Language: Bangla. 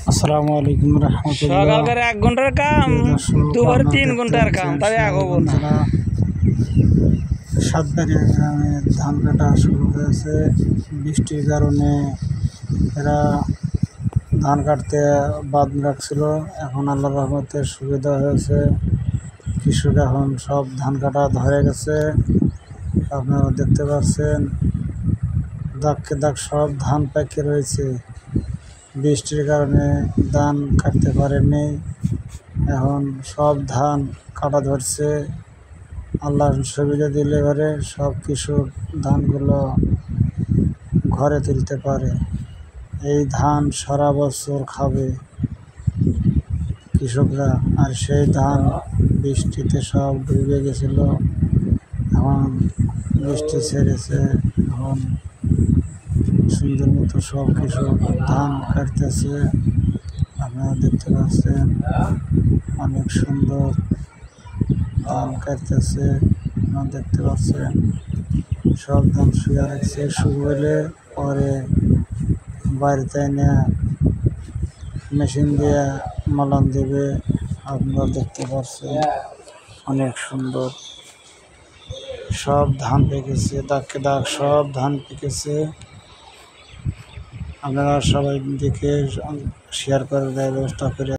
আসসালামু আলাইকুম রহমতুল্লাহ। সকালকার 1 ঘন্টার কাম দুপুর 3 ঘন্টার কাম, তাই আগাবো না। সাতবাড়িয়া গ্রামে ধান কাটা শুরু হয়েছে। বৃষ্টির কারণে এরা ধান কাটতে বাদ রাখছিল, এখন আল্লাহর রহমতে সুবিধা হয়েছে। কৃষক এখন সব ধান কাটা ধরে গেছে, আপনারা দেখতে পাচ্ছেন। দাগকে দাগ সব ধান পাকে রয়েছে। বৃষ্টির কারণে ধান কাটতে পারেনি, এখন সব ধান কাটা ধরছে। আল্লাহর সুবিধা দিলে পরে সব কৃষক ধানগুলো ঘরে তুলতে পারে। এই ধান সারা বছর খাবে কৃষকরা। আর সেই ধান বৃষ্টিতে সব ডুবে গেছিল, এখন বৃষ্টি ছেড়েছে, এখন সুন্দর মতো সব কৃষক ধান কাটতেছে। আপনারা দেখতে পাচ্ছেন অনেক সুন্দর ধান কাটতেছে। আপনারা দেখতে পাচ্ছেন সব ধান শুয়ে রাখছে, শুকোলে পরে বাড়িতে এনে মেশিন দিয়ে মলন দেবে। আপনারা দেখতে পাচ্ছেন অনেক সুন্দর সব ধান পেকেছে, দাগকে দাগ সব ধান পেকেছে। আপনারা সবাই দেখে শেয়ার করে দেওয়ার ব্যবস্থা করে।